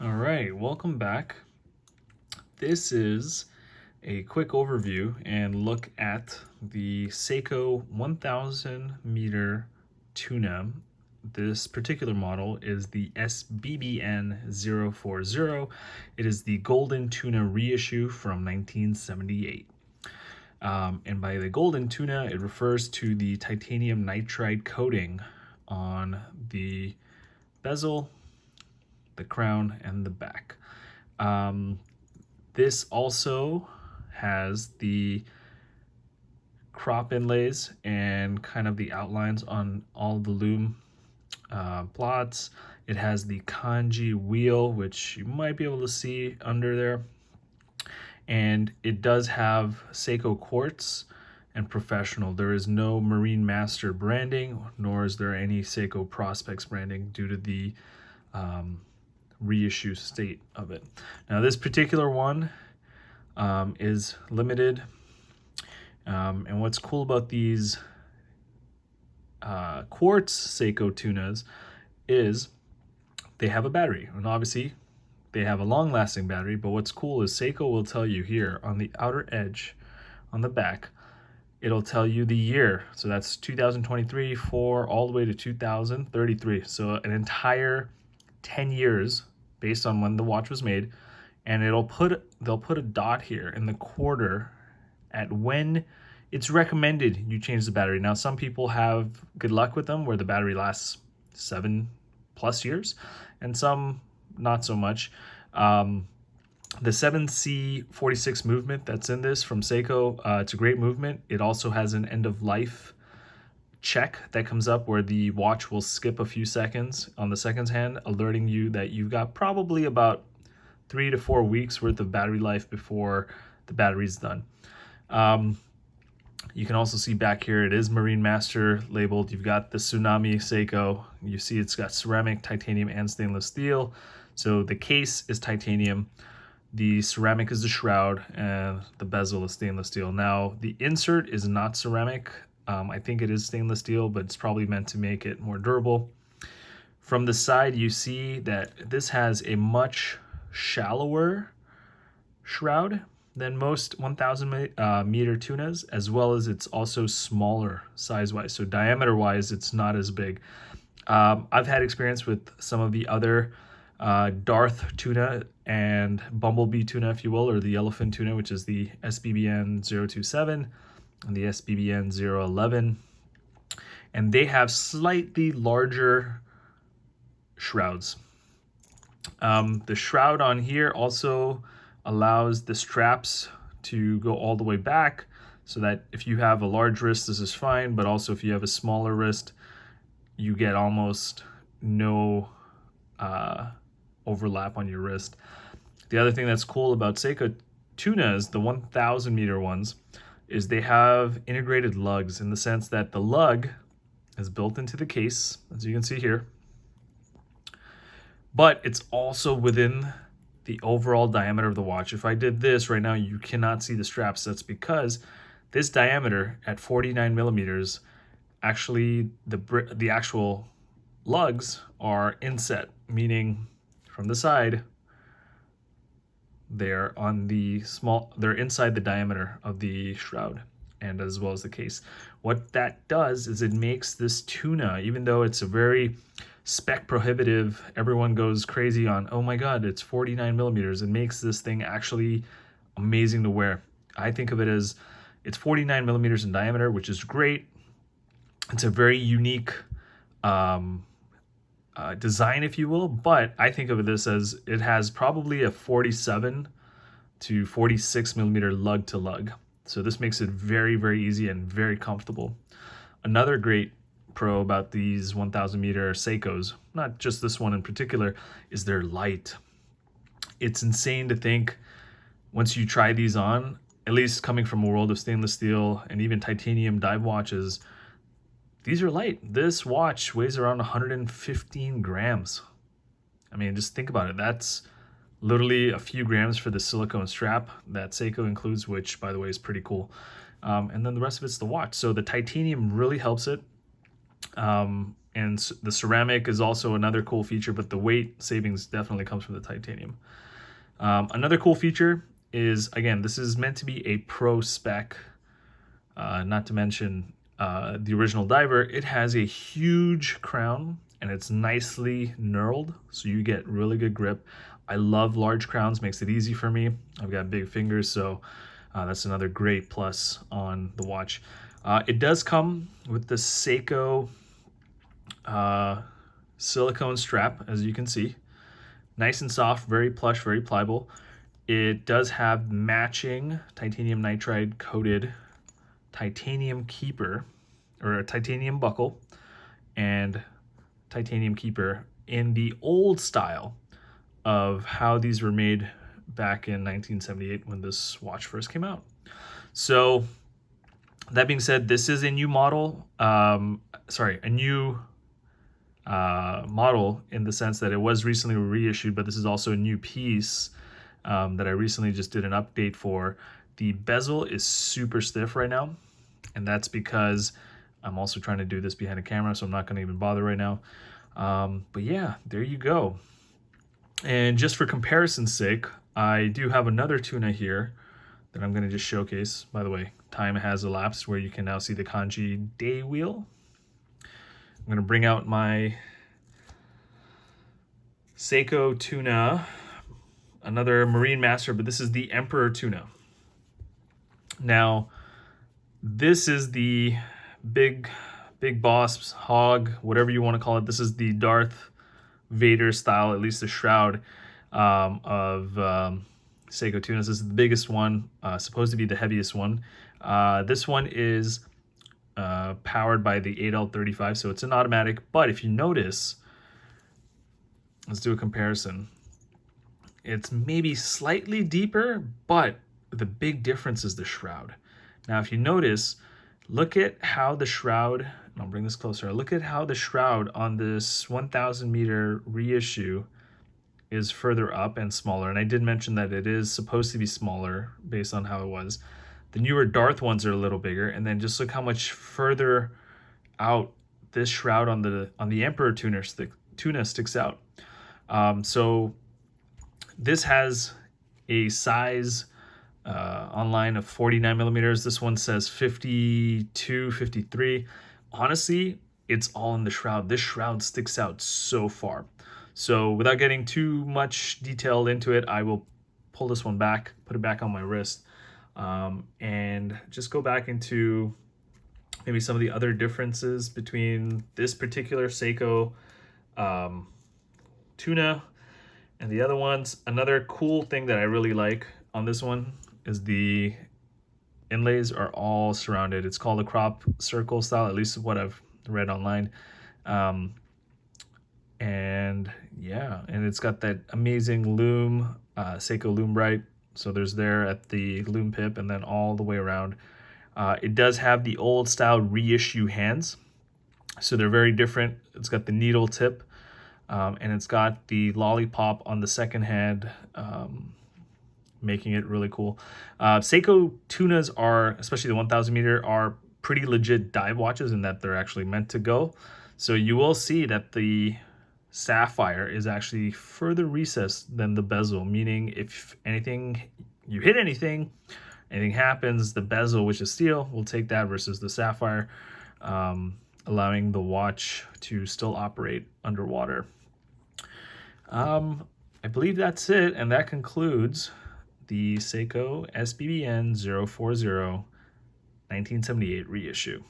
All right, welcome back. This is a quick overview and look at the Seiko 1000 meter Tuna. This particular model is the SBBN040. It is the Golden Tuna reissue from 1978. And by the Golden Tuna, it refers to the titanium nitride coating on the bezel, the crown, and the back. This also has the crop inlays and kind of the outlines on all the loom plots. It has the kanji wheel, which you might be able to see under there. And it does have Seiko quartz and professional. There is no Marine Master branding, nor is there any Seiko Prospects branding due to the reissue state of it. Now this particular one is limited, and what's cool about these quartz Seiko tunas is they have a battery, and obviously they have a long-lasting battery, but what's cool is Seiko will tell you here on the outer edge on the back, it'll tell you the year. So that's 2023, 4, all the way to 2033. So an entire 10 years based on when the watch was made, and they'll put a dot here in the quarter at when it's recommended you change the battery. Now some people have good luck with them where the battery lasts 7+ years, and some not so much. The 7C46 movement that's in this from Seiko, it's a great movement. It also has an end of life check that comes up where the watch will skip a few seconds on the seconds hand, alerting you that you've got probably about 3 to 4 weeks worth of battery life before the battery's done. You can also see back here, it is Marine Master labeled. You've got the Tsunami Seiko. You see it's got ceramic, titanium, and stainless steel. So the case is titanium. The ceramic is the shroud, and the bezel is stainless steel. Now, the insert is not ceramic. I think it is stainless steel, but it's probably meant to make it more durable. From the side, you see that this has a much shallower shroud than most 1000 meter tunas, as well as it's also smaller size-wise. So diameter-wise, it's not as big. I've had experience with some of the other Darth tuna and Bumblebee tuna, if you will, or the elephant tuna, which is the SBBN027 and the SBBN011. And they have slightly larger shrouds. The shroud on here also allows the straps to go all the way back, so that if you have a large wrist, this is fine, but also if you have a smaller wrist, you get almost no overlap on your wrist. The other thing that's cool about Seiko tunas, the 1000 meter ones, is they have integrated lugs, in the sense that the lug is built into the case, as you can see here, but it's also within the overall diameter of the watch. If I did this right now, you cannot see the straps. That's because this diameter at 49 millimeters, actually the actual lugs are inset, meaning from the side, they're inside the diameter of the shroud, and as well as the case. What that does is it makes this tuna, even though it's a very spec prohibitive, everyone goes crazy on, oh my god, it's 49 millimeters, it makes this thing actually amazing to wear. I think of it as it's 49 millimeters in diameter, which is great. It's a very unique design, if you will, but I think of this as it has probably a 47 to 46 millimeter lug to lug. So this makes it very, very easy and very comfortable. Another great pro about these 1000 meter Seikos, not just this one in particular, is they're light. It's insane to think, once you try these on, at least coming from a world of stainless steel and even titanium dive watches, these are light. This watch weighs around 115 grams. I mean, just think about it. That's literally a few grams for the silicone strap that Seiko includes, which, by the way, is pretty cool. And then the rest of it's the watch. So the titanium really helps it. And the ceramic is also another cool feature, but the weight savings definitely comes from the titanium. Another cool feature is, again, this is meant to be a pro spec, not to mention the original diver. It has a huge crown and it's nicely knurled, so you get really good grip. I love large crowns, makes it easy for me. I've got big fingers, so that's another great plus on the watch. It does come with the Seiko silicone strap, as you can see. Nice and soft, very plush, very pliable. It does have matching titanium nitride coated titanium keeper, or a titanium buckle, and titanium keeper in the old style of how these were made back in 1978 when this watch first came out. So that being said, this is a new model, a new model in the sense that it was recently reissued, but this is also a new piece that I recently just did an update for. The bezel is super stiff right now, and that's because I'm also trying to do this behind a camera, so I'm not going to even bother right now. But yeah, there you go. And just for comparison's sake, I do have another Tuna here that I'm going to just showcase. By the way, time has elapsed where you can now see the kanji day wheel. I'm going to bring out my Seiko Tuna, another Marine Master, but this is the Emperor Tuna. Now, this is the big boss, hog, whatever you want to call it. This is the Darth Vader style, at least the Shroud of Seiko Tunas. This is the biggest one, supposed to be the heaviest one. This one is powered by the 8L35, so it's an automatic. But if you notice, let's do a comparison. It's maybe slightly deeper, but the big difference is the Shroud. Now, if you notice, look at how the Shroud, I'll bring this closer. Look at how the Shroud on this 1,000 meter reissue is further up and smaller. And I did mention that it is supposed to be smaller based on how it was. The newer Darth ones are a little bigger. And then just look how much further out this Shroud on the Emperor Tuna sticks out. So this has a size online of 49 millimeters. This one says 52, 53. Honestly, it's all in the Shroud. This Shroud sticks out so far. So without getting too much detail into it, I will pull this one back, put it back on my wrist, and just go back into maybe some of the other differences between this particular Seiko Tuna and the other ones. Another cool thing that I really like on this one is the inlays are all surrounded. It's called a crop circle style, at least what I've read online. And yeah, and it's got that amazing loom, Seiko Loom Bright. So there's there at the loom pip and then all the way around. It does have the old style reissue hands. So they're very different. It's got the needle tip, and it's got the lollipop on the second hand, making it really cool. Seiko Tunas are, especially the 1,000 meter, are pretty legit dive watches in that they're actually meant to go. So you will see that the sapphire is actually further recessed than the bezel, meaning if you hit anything happens, the bezel, which is steel, will take that versus the sapphire, allowing the watch to still operate underwater. I believe that's it, and that concludes the Seiko SBBN040 1978 reissue.